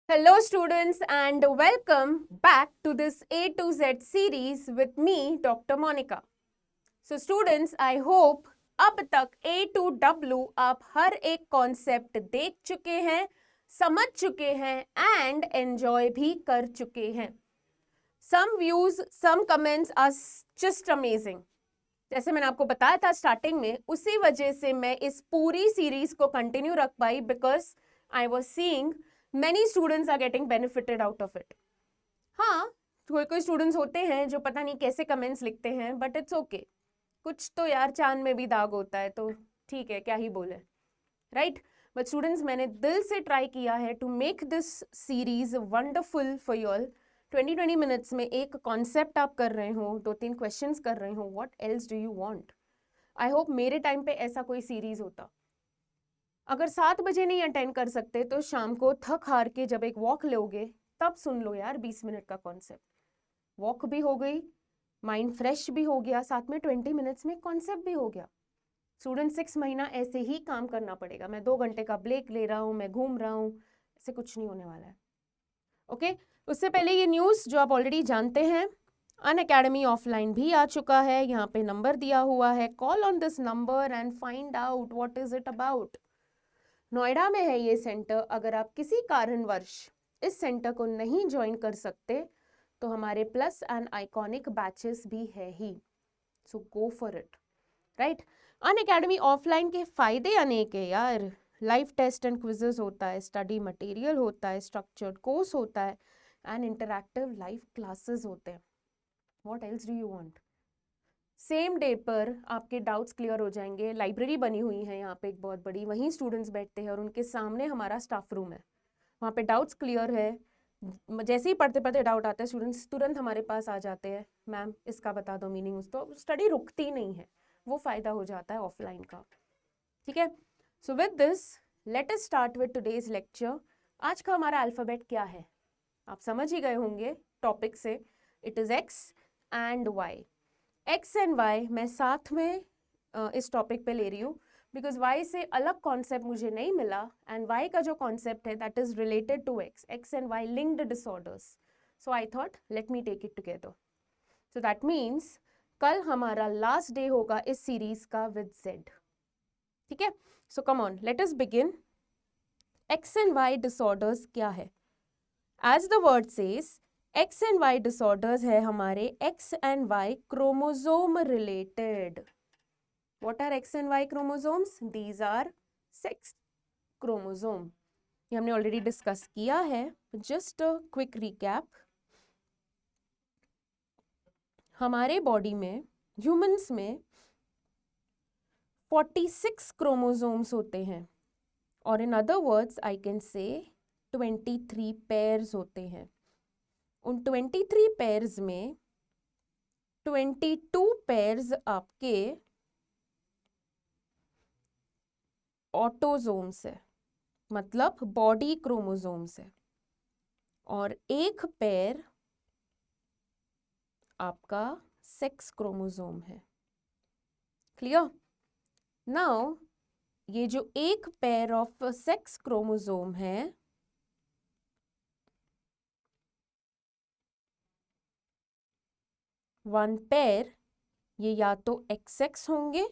Hello, students, and welcome back to this A to Z series with me, Dr. Monica. So, students, I hope अब तक A to W आप हर एक concept देख चुके हैं, समझ चुके हैं एंड एंजॉय भी कर चुके हैं. Some views, some comments are just amazing. जैसे मैंने आपको बताया था स्टार्टिंग में, उसी वजह से मैं इस पूरी सीरीज को कंटिन्यू रख पाई because I was seeing many students are getting benefited out of it. हाँ, कोई स्टूडेंट्स होते हैं जो पता नहीं कैसे कमेंट्स लिखते हैं, बट इट्स ओके. कुछ तो यार चांद में भी दाग होता है, तो ठीक है, क्या ही बोले, राइट. बट स्टूडेंट्स, मैंने दिल से ट्राई किया है to make this series wonderful for you all. 20 minutes में एक कॉन्सेप्ट आप कर रहे हो, 2-3 क्वेश्चंस कर रहे हो. What else do you want? I hope मेरे टाइम पे ऐसा कोई सीरीज होता. अगर 7 बजे नहीं अटेंड कर सकते तो शाम को थक हार के जब एक वॉक लोगे तब सुन लो यार 20 मिनट का कॉन्सेप्ट. वॉक भी हो गई, माइंड फ्रेश भी हो गया, साथ में 20 मिनट्स में कॉन्सेप्ट भी हो गया. स्टूडेंट 6 महीना ऐसे ही काम करना पड़ेगा. मैं 2 घंटे का ब्रेक ले रहा हूँ, मैं घूम रहा हूँ, ऐसे कुछ नहीं होने वाला है. ओके, उससे पहले ये न्यूज़ जो आप ऑलरेडी जानते हैं, अनअकैडमी ऑफलाइन भी आ चुका है. यहाँ पे नंबर दिया हुआ है, call on this number and find out what is it about. Noida में है ये सेंटर. अगर आप किसी कारणवश इस सेंटर को नहीं ज्वाइन कर सकते तो हमारे प्लस एंड आइकॉनिक बैचेस भी है ही. So go for it, right. Unacademy offline के फायदे अनेक है यार. लाइव टेस्ट एंड क्विजेस होता है, स्टडी मटेरियल होता है, स्ट्रक्चर्ड कोर्स होता है एंड इंटरैक्टिव लाइव क्लासेस होते हैं. What else do you want? Same day पर आपके डाउट्स क्लियर हो जाएंगे. लाइब्रेरी बनी हुई है यहाँ पे एक बहुत बड़ी, वहीं स्टूडेंट्स बैठते हैं और उनके सामने हमारा स्टाफ रूम है. वहाँ पे डाउट्स क्लियर है. जैसे ही पढ़ते पढ़ते डाउट आता है, स्टूडेंट्स तुरंत हमारे पास आ जाते हैं, मैम इसका बता दो मीनिंग. तो स्टडी रुकती नहीं है. वो फ़ायदा हो जाता है ऑफलाइन का. ठीक है. So with this let us start with today's lecture. आज का हमारा अल्फ़ाबेट क्या है आप समझ ही गए होंगे टॉपिक से. It is x and y. X and y मैं साथ में इस टॉपिक पे ले रही हूँ बिकॉज वाई से अलग कॉन्सेप्ट मुझे नहीं मिला एंड वाई का जो कॉन्सेप्ट है that is related to X. X and Y linked disorders. So I thought let me take it together. So that means कल हमारा लास्ट डे होगा इस सीरीज का विद जेड. ठीक है. So come on, let us begin. X and Y disorders क्या है? As the word says, X and Y disorders है हमारे X and Y chromosome related. What are X and Y chromosomes? These are sex chromosome. ये हमने already discuss किया है. Just a quick recap. हमारे body में, ह्यूमंस में 46 chromosomes होते हैं, और in other words I can say 23 pairs होते हैं. उन 23 पेयर्स में 22 पेयर्स आपके ऑटोजोम्स है, मतलब बॉडी क्रोमोसोम्स है, और एक पेयर आपका सेक्स क्रोमोसोम है. क्लियर? नाउ ये जो एक पेयर ऑफ सेक्स क्रोमोसोम है, वन पेयर, ये या तो XX होंगे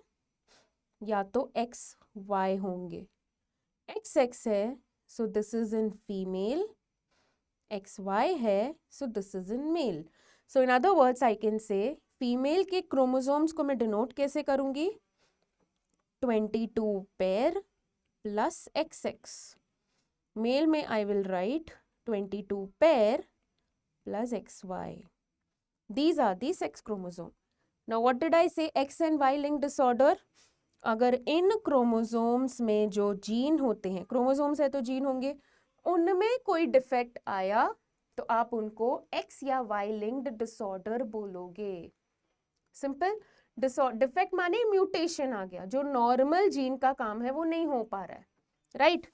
या तो XY होंगे. XX है so this is in female, XY है so this is in male. So in other words I can say female के क्रोमोसोम्स को मैं डिनोट कैसे करूंगी? 22 पेयर प्लस XX. मेल में I will write 22 pair plus XY. These are the sex chromosome. Now what did I say? X and Y linked disorder. अगर इन chromosomes में जो gene होते हैं, क्रोमोसोम्स है तो जीन होंगे, उनमें कोई डिफेक्ट आया तो आप उनको X या Y लिंक्ड डिसऑर्डर बोलोगे. सिंपल. डिफेक्ट माने म्यूटेशन आ गया, जो नॉर्मल जीन का काम है वो नहीं हो पा रहा है, राइट.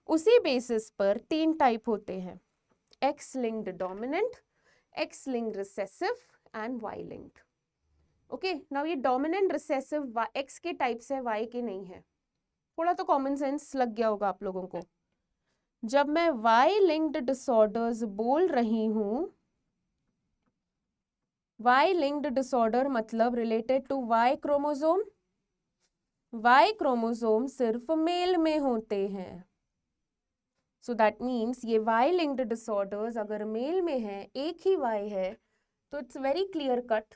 उसी बेसिस पर 3 टाइप होते हैं, X linked dominant, X linked recessive and Y linked. Okay. Now ये डोमिनेंट रिसेसिव X के टाइप्स है, Y के नहीं है. थोड़ा तो कॉमन सेंस लग गया होगा आप लोगों को. जब मैं वाई लिंक्ड डिसऑर्डर्स बोल रही हूं, वाई लिंक्ड डिसऑर्डर मतलब related to Y chromosome, Y chromosome सिर्फ मेल में होते हैं। सो दैट मीन्स ये वाई लिंक्ड डिसऑर्डर्स अगर मेल में है, एक ही वाई है, तो इट्स वेरी क्लियर कट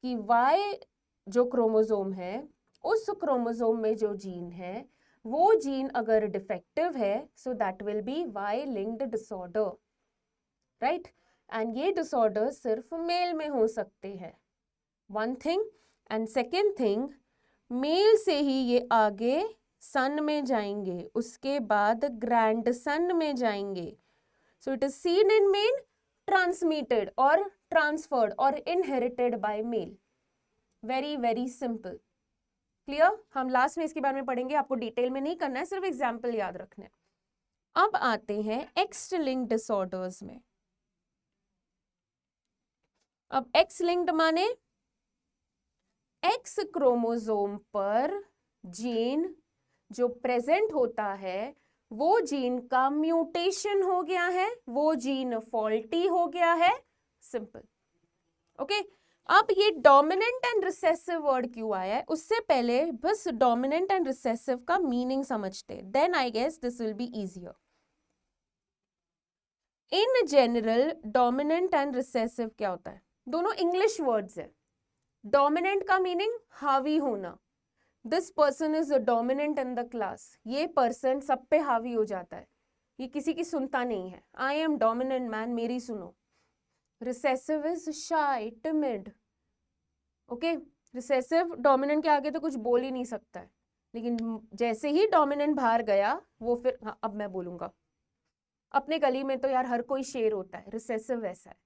कि वाई जो क्रोमोसोम है, उस क्रोमोसोम में जो जीन है, वो जीन अगर डिफेक्टिव है, so that will be Y linked disorder, right. And ये डिसऑर्डर सिर्फ मेल में हो सकते हैं, one thing. And second thing, male से ही ये आगे सन में जाएंगे, उसके बाद ग्रैंड सन में जाएंगे। So it is seen in male, transmitted और ट्रांसफर्ड और inherited by male. Very very simple, clear. हम लास्ट में इसके बारे में पढ़ेंगे, आपको डिटेल में नहीं करना है, सिर्फ एग्जाम्पल याद रखना है। अब आते हैं एक्स लिंक्ड डिसऑर्डर्स में। अब एक्स लिंक्ड माने एक्स क्रोमोसोम पर जीन जो प्रेजेंट होता है, वो जीन का म्यूटेशन हो गया है, वो जीन फॉल्टी हो गया है, सिंपल। ओके अब ये डोमिनेंट एंड रिसेसिव वर्ड क्यों आया है, उससे पहले बस डोमिनेंट एंड रिसेसिव का मीनिंग समझते, then I guess this will be easier. In general dominant and recessive क्या होता है, दोनों इंग्लिश वर्ड्स है। डोमिनेंट का मीनिंग हावी होना, this person is dominant in the class, ये पर्सन सब पे हावी हो जाता है, ये किसी की सुनता नहीं है, आई एम डोमिनेंट मैन, मेरी सुनो। रिसेसिव इज शाई, टिमिड। ओके रिसेसिव डोमिनेंट के आगे तो कुछ बोल ही नहीं सकता है, लेकिन जैसे ही डोमिनेंट बाहर गया, वो फिर हाँ अब मैं बोलूंगा, अपने गली में तो यार हर कोई शेर होता है, रिसेसिव वैसा है।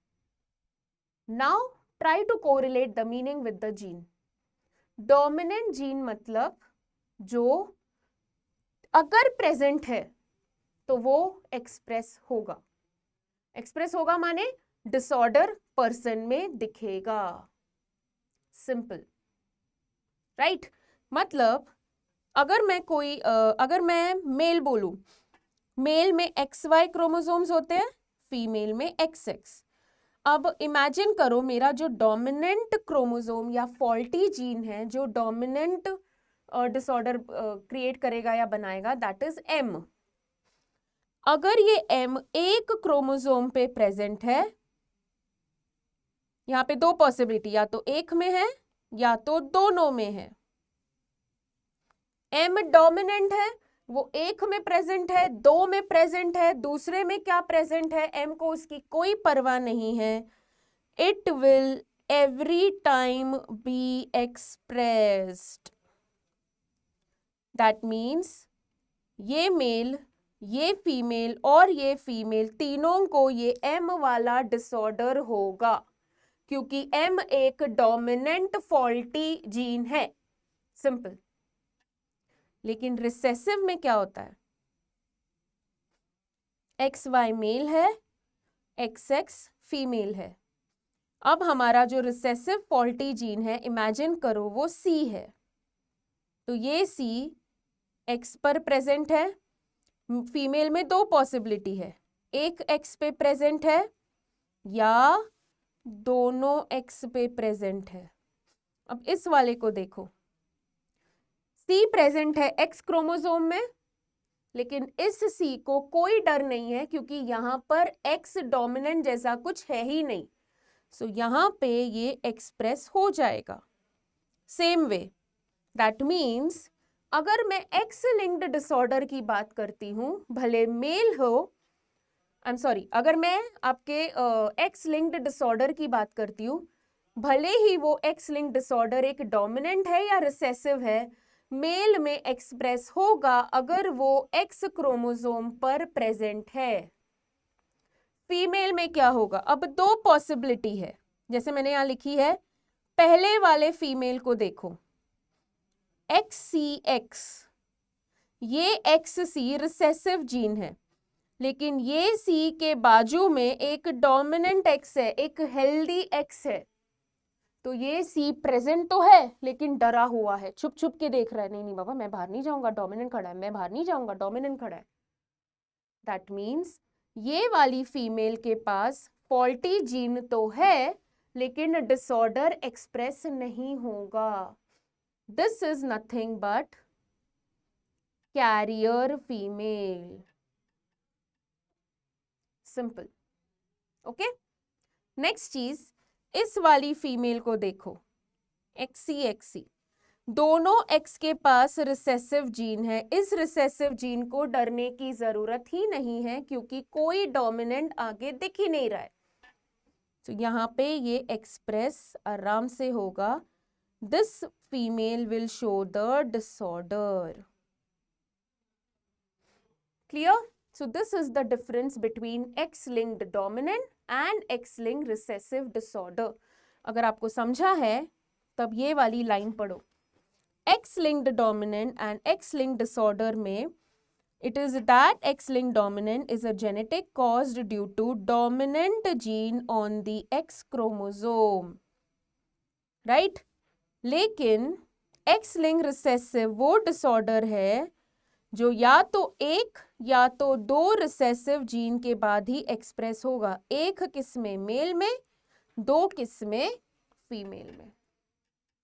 Now try to correlate the meaning with the gene. Dominant gene मतलब जो अगर प्रेजेंट है तो वो एक्सप्रेस होगा, एक्सप्रेस होगा माने डिसऑर्डर पर्सन में दिखेगा, सिंपल, राइट। मतलब अगर मैं मेल बोलूं, मेल में XY क्रोमोसोम्स होते हैं, फीमेल में XX। अब इमेजिन करो मेरा जो डोमिनेंट क्रोमोसोम या फॉल्टी जीन है, जो डोमिनेंट डिसऑर्डर क्रिएट करेगा या बनाएगा, दैट इज M। अगर ये M एक क्रोमोसोम पे प्रेजेंट है, यहाँ पे दो पॉसिबिलिटी, या तो एक में है या तो दोनों में है। M डोमिनेंट है, वो एक में प्रेजेंट है, दो में प्रेजेंट है, दूसरे में क्या प्रेजेंट है, M को उसकी कोई परवाह नहीं है। It will every time be expressed, that means ये मेल, ये फीमेल और ये फीमेल तीनों को ये M वाला डिसऑर्डर होगा, क्योंकि M एक डोमिनेंट फॉल्टी जीन है, सिंपल। लेकिन रिसेसिव में क्या होता है, XY मेल है, XX फीमेल है। अब हमारा जो रिसेसिव फॉल्टी जीन है, इमेजिन करो वो C है, तो ये C X पर प्रेजेंट है, फीमेल में दो पॉसिबिलिटी है, एक X पे प्रेजेंट है या दोनों X पे प्रेजेंट है। अब इस वाले को देखो, C प्रेजेंट है X क्रोमोसोम में, लेकिन इस C को कोई डर नहीं है क्योंकि यहाँ पर X डोमिनेंट जैसा कुछ है ही नहीं, सो यहाँ पे ये एक्सप्रेस हो जाएगा। सेम वे, दैट मीन्स अगर मैं X लिंक्ड डिसऑर्डर की बात करती हूँ, भले मेल हो, अगर मैं आपके X लिंक्ड डिसऑर्डर की बात करती हूँ, भले ही वो X लिंक्ड डिसऑर्डर एक डोमिनेंट है या रिसेसिव है, मेल में एक्सप्रेस होगा अगर वो X क्रोमोसोम पर प्रेजेंट है। फीमेल में क्या होगा, अब दो पॉसिबिलिटी है, जैसे मैंने यहां लिखी है, पहले वाले फीमेल को देखो, XCX, ये XC रिसेसिव जीन है, लेकिन ये C के बाजू में एक डोमिनेंट X है, एक हेल्दी X है, तो ये C प्रेजेंट तो है लेकिन डरा हुआ है, छुप छुप के देख रहा है, नहीं नहीं बाबा मैं बाहर नहीं जाऊंगा, डोमिनेंट खड़ा है, मैं बाहर नहीं जाऊंगा, डोमिनेंट खड़ा है। दैट मीन्स ये वाली फीमेल के पास फॉल्टी जीन तो है लेकिन डिसऑर्डर एक्सप्रेस नहीं होगा. This is nothing but carrier female. Simple. Okay. Next चीज, इस वाली फीमेल को देखो, XC दोनों X के पास रिसेसिव जीन है. इस रिसेसिव जीन को डरने की जरूरत ही नहीं है क्योंकि कोई डोमिनेंट आगे दिख ही नहीं रहा है. तो यहाँ पे ये एक्सप्रेस आराम से होगा. This female will show the disorder. Clear? So this is the difference between X-linked dominant and X-linked recessive disorder. अगर आपको समझा है तब ये वाली लाइन पढ़ो. X-linked dominant and X-linked disorder में it is that X-linked dominant is a genetic caused due to dominant gene on the X chromosome, right? लेकिन X-linked recessive वो disorder है जो या तो एक या तो दो रिसेसिव जीन के बाद ही एक्सप्रेस होगा. एक किस में? मेल में. दो किस में? फीमेल में.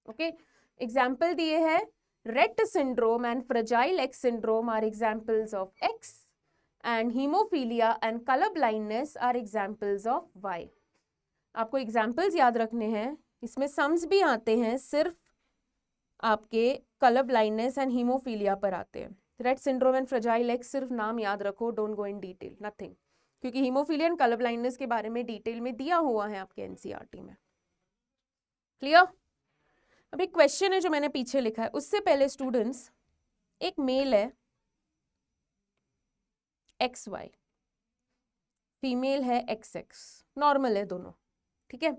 ओके. एग्जाम्पल दिए हैं. Rett syndrome and fragile X syndrome are examples of X and haemophilia and colour blindness are examples of Y. आपको एग्जाम्पल्स याद रखने हैं. इसमें सम्स भी आते हैं, सिर्फ आपके कलर ब्लाइंडनेस एंड हीमोफीलिया पर आते हैं. Rett syndrome and fragile x सिर्फ नाम याद रखो, don't go in detail, nothing, क्योंकि हीमोफीलिया एंड कलर ब्लाइंडनेस के बारे में डिटेल में दिया हुआ है आपके एनसीईआरटी में. क्लियर? अब एक क्वेश्चन है जो मैंने पीछे लिखा है. उससे पहले स्टूडेंट्स, एक मेल है XY, फीमेल है XX, नॉर्मल है दोनों, ठीक है.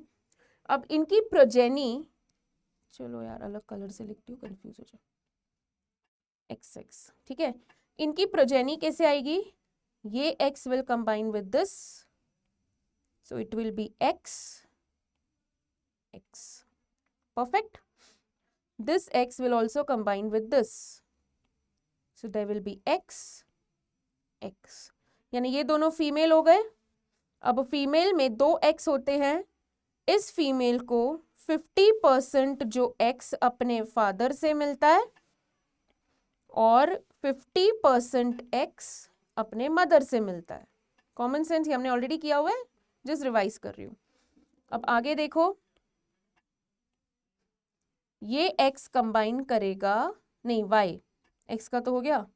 अब इनकी प्रोजेनी, चलो यार अलग कलर से लिखती हूँ, कंफ्यूज हो जाए. XX, ठीक है. इनकी प्रोजेनी कैसे आएगी? ये X will combine with this, so it will be X. Perfect. This X will also combine with this, so there will be X. यानी ये दोनों फीमेल हो गए. अब फीमेल में दो X होते हैं. इस फीमेल को 50% जो X अपने फादर से मिलता है और 50% X अपने मदर से मिलता है. कॉमन सेंस ये हमने ऑलरेडी किया हुआ है, जस्ट रिवाइज कर रही हूं. अब आगे देखो, ये X कंबाइन करेगा, नहीं Y, X का तो हो गया.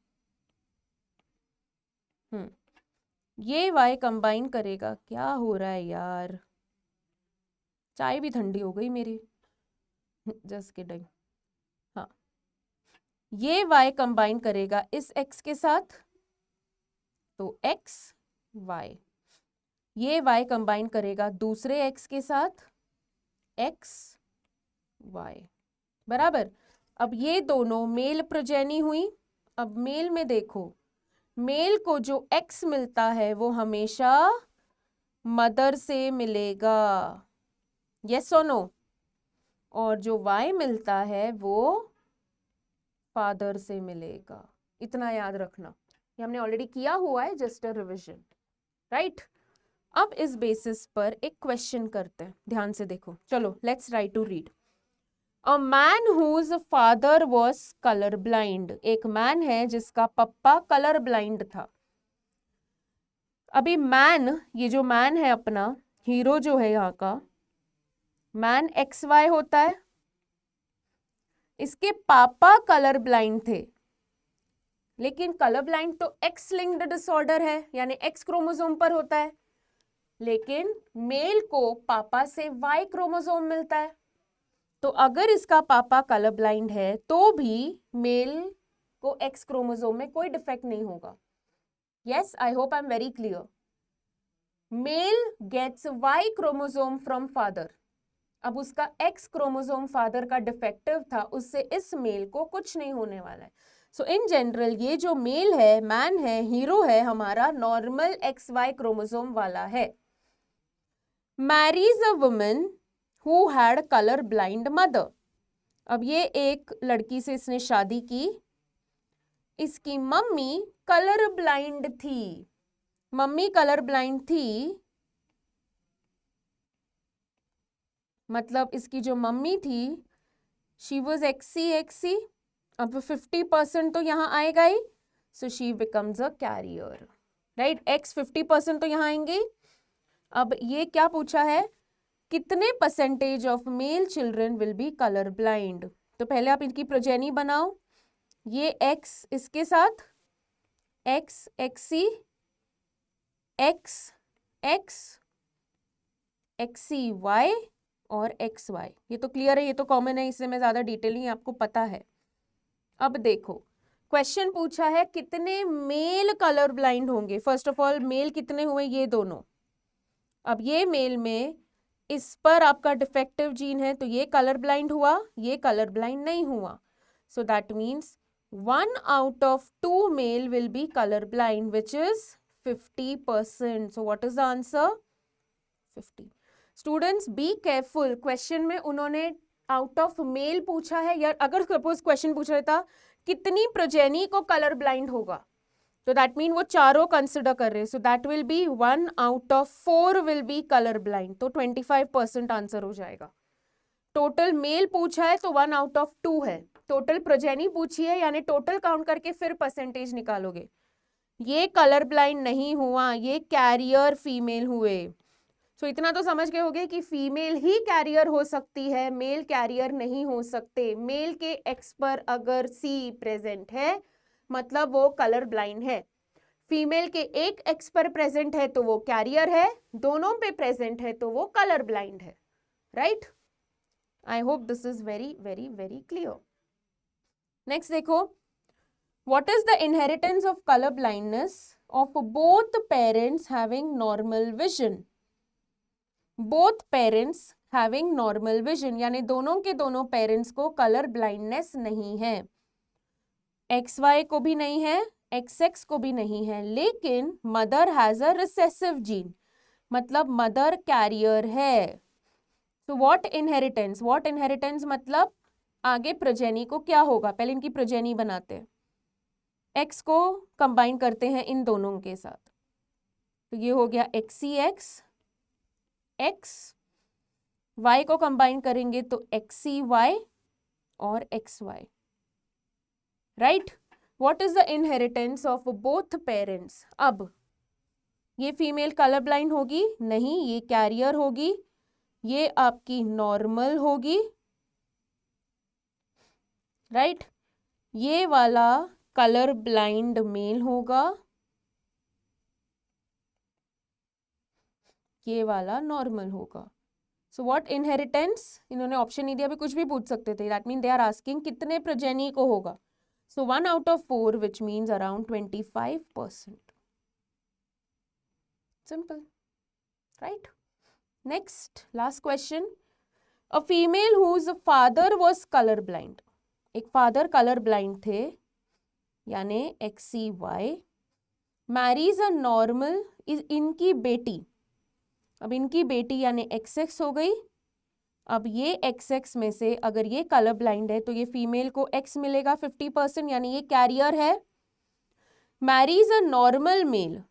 ये Y कंबाइन करेगा. क्या हो रहा है यार, चाय भी ठंडी हो गई मेरी. Just kidding. हाँ, ये Y कंबाइन करेगा इस X के साथ, तो X Y. ये Y कंबाइन करेगा दूसरे X के साथ, X Y. बराबर. अब ये दोनों मेल प्रोजेनी हुई. अब मेल में देखो, मेल को जो X मिलता है वो हमेशा मदर से मिलेगा, यस और नो, और जो Y मिलता है वो फादर से मिलेगा. इतना याद रखना, ये हमने ऑलरेडी किया हुआ है, जस्ट अ रिविजन, राइट. अब इस बेसिस पर एक क्वेश्चन करते हैं, ध्यान से देखो. चलो let's try to read. A man whose father was colour blind. एक मैन है जिसका पप्पा कलर ब्लाइंड था. अभी मैन, ये जो मैन है अपना हीरो जो है यहाँ का, मैन XY होता है. इसके पापा कलर ब्लाइंड थे, लेकिन कलर ब्लाइंड तो X लिंक्ड डिसऑर्डर है, यानी X क्रोमोसोम पर होता है. लेकिन मेल को पापा से Y क्रोमोसोम मिलता है. तो अगर इसका पापा कलर ब्लाइंड है तो भी मेल को X क्रोमोसोम में कोई डिफेक्ट नहीं होगा. Yes, I hope I am very clear. Male gets Y chromosome from father. अब उसका X क्रोमोसोम फादर का डिफेक्टिव था, उससे इस मेल को कुछ नहीं होने वाला है. सो इन जनरल ये जो मेल है, मैन है, हीरो है हमारा, नॉर्मल XY क्रोमोसोम वाला है. Mary's a woman who had colour blind mother. अब ये एक लड़की से इसने शादी की, इसकी मम्मी कलर ब्लाइंड थी. मम्मी कलर ब्लाइंड थी, मतलब इसकी जो मम्मी थी शी वॉज XC, अब 50% तो यहाँ आएगा ही, so she becomes a carrier, right. X 50% तो यहाँ आएंगे। अब ये क्या पूछा है, कितने percentage of male children will be colour blind. तो पहले आप इनकी प्रोजेनी बनाओ, ये X इसके साथ X XC X X XCY और XY, ये तो क्लियर है, ये तो कॉमन है, इससे मैं ज्यादा डिटेल नहीं, आपको पता है। अब देखो क्वेश्चन पूछा है कितने मेल कलर ब्लाइंड होंगे। फर्स्ट ऑफ ऑल मेल कितने हुए, ये दोनों। अब ये मेल में इस पर आपका डिफेक्टिव जीन है तो ये कलर ब्लाइंड हुआ, ये कलर ब्लाइंड नहीं हुआ। सो that means 1 out of 2 male will be color blind, which is 50%. So what is the answer? 50. Students be careful, question में उन्होंने आउट ऑफ मेल पूछा है, या अगर सपोज क्वेश्चन पूछ रहा था कितनी प्रोजेनी को कलर ब्लाइंड होगा, तो दैट मीन वो चारों कंसिडर कर रहे हैं। So that will B 1 out of 4 will be colour blind, तो 25% आंसर हो जाएगा। टोटल मेल पूछा है तो 1 out of 2 है, टोटल प्रोजेनी पूछी है यानी टोटल काउंट करके फिर परसेंटेज निकालोगे। ये कलर ब्लाइंड नहीं हुआ, ये कैरियर फीमेल हुए। सो इतना तो समझ गए होगे कि फीमेल ही कैरियर हो सकती है, मेल कैरियर नहीं हो सकते। मेल के एक्स पर अगर C प्रेजेंट है मतलब वो कलर ब्लाइंड है, फीमेल के एक एक्स पर प्रेजेंट है तो वो कैरियर है, दोनों पे प्रेजेंट है तो वो कलर ब्लाइंड है, right. I hope this is very very very clear. Next देखो, what is the inheritance of colour blindness of both parents having normal vision. Both parents having normal vision, यानी दोनों के दोनों parents को colour blindness नहीं है, XY को भी नहीं है, XX को भी नहीं है, लेकिन mother has a recessive gene, मतलब मदर कैरियर है। तो व्हाट इनहेरिटेंस मतलब आगे प्रोजेनी को क्या होगा, पहले इनकी प्रोजेनी बनाते हैं, X को कंबाइन करते हैं इन दोनों के साथ, तो ये हो गया XCX X, Y को कंबाइन करेंगे तो XCY और XY, right. What is the inheritance of both parents. अब ये फीमेल कलर ब्लाइंड होगी नहीं, ये कैरियर होगी, ये आपकी नॉर्मल होगी, राइट। ये वाला कलर ब्लाइंड मेल होगा, ये वाला नॉर्मल होगा। सो व्हाट इनहेरिटेंस, इन्होंने ऑप्शन नहीं दिया, अभी कुछ भी पूछ सकते थे, that mean they are asking कितने प्रोजेनी को होगा। So 1 out of 4 which means around 25%, simple, right. Next last question, a female whose father was colour blind, एक फादर कलर ब्लाइंड थे यानी XCY, मैरीज अ नॉर्मल, इनकी बेटी, अब इनकी बेटी यानी XX हो गई। अब ये XX में से अगर ये कलर ब्लाइंड है तो ये फीमेल को X मिलेगा 50%, यानी ये कैरियर है। मैरीज अ नॉर्मल मेल,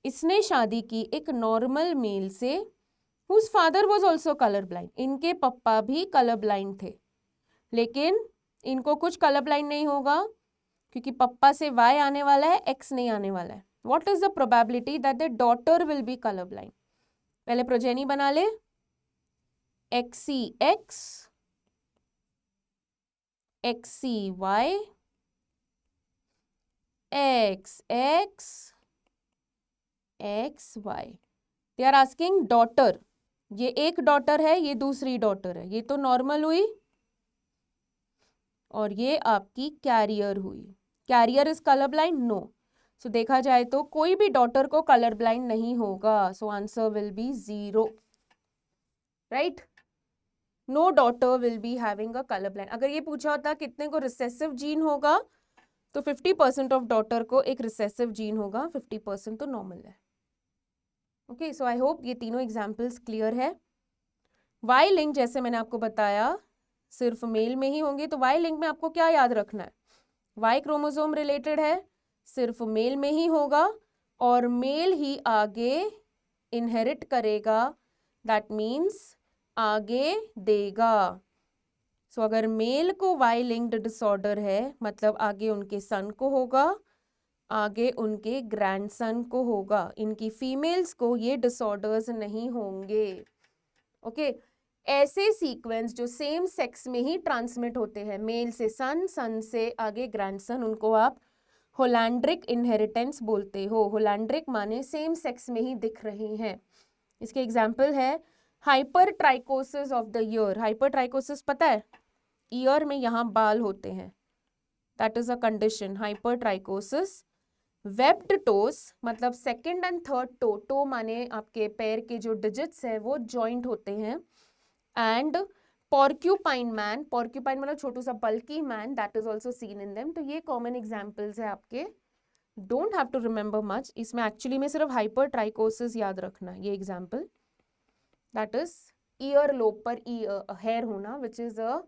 इसने शादी की एक नॉर्मल मेल से whose father was also colour blind, इनके पप्पा भी कलर ब्लाइंड थे, लेकिन इनको कुछ कलर ब्लाइंड नहीं होगा क्योंकि पप्पा से Y आने वाला है, X नहीं आने वाला है। What is the probability that the daughter will be colour blind. पहले प्रोजेनी बना ले, XCX XCY XX XY। They are asking daughter, ये एक डॉटर है, ये दूसरी डॉटर है, ये तो नॉर्मल हुई और ये आपकी कैरियर हुई। Carrier is colour blind, no. So देखा जाए तो कोई भी डॉटर को कलर ब्लाइंड नहीं होगा, so answer will be 0, right. No daughter will be having a colour blind. अगर ये पूछा होता कितने को रिसेसिव जीन होगा तो 50% ऑफ डॉटर को एक रिसेसिव जीन होगा, 50% तो नॉर्मल है। ओके, सो आई होप ये तीनों एग्जाम्पल्स क्लियर है। वाई लिंक जैसे मैंने आपको बताया सिर्फ मेल में ही होंगे, तो वाई लिंक में आपको क्या याद रखना है, वाई क्रोमोसोम रिलेटेड है, सिर्फ मेल में ही होगा, और मेल ही आगे इनहेरिट करेगा, दैट मीन्स आगे देगा। सो अगर मेल को वाई लिंक्ड डिसऑर्डर है मतलब आगे उनके सन को होगा, आगे उनके ग्रैंडसन को होगा। इनकी फीमेल्स को ये डिसऑर्डर्स नहीं होंगे। ओके ऐसे सीक्वेंस जो सेम सेक्स में ही ट्रांसमिट होते हैं, मेल से सन, सन से आगे ग्रैंडसन, उनको आप होलैंड्रिक इनहेरिटेंस बोलते हो। होलैंड्रिक माने सेम सेक्स में ही दिख रही हैं। इसके एग्जाम्पल है hypertrichosis of the ear. Hypertrichosis पता है, ईयर में यहाँ बाल होते हैं, that is a condition, hypertrichosis. Webbed toes मतलब second and third toe, toe माने आपके पैर के जो डिजिट्स है वो जॉइंट होते हैं। एंड पॉर्क्यूपाइन मैन, पॉर्क्यूपाइन मतलब छोटू सा bulky man, that is also seen in them. तो ये कॉमन एग्जाम्पल्स है आपके, don't have to remember much. इसमें एक्चुअली में सिर्फ हाइपर ट्राइकोसिस याद रखना। ये example that is ear lobe पर हेयर होना विच इज अ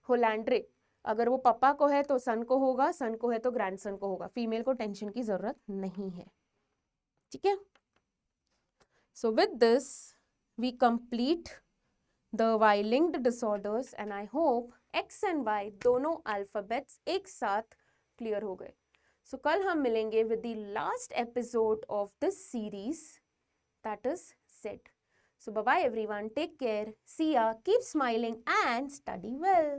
होलैंड्रिक। अगर वो पापा को है तो सन को होगा, सन को है तो ग्रैंडसन को होगा। फीमेल को टेंशन की जरूरत नहीं है, ठीक है। So with this we complete the Y linked disorders and I hope X and Y दोनों अल्फाबेट्स एक साथ क्लियर हो गए। सो कल हम मिलेंगे with the last episode of this series, that is set. So bye bye everyone, take care, see ya, keep smiling and study well.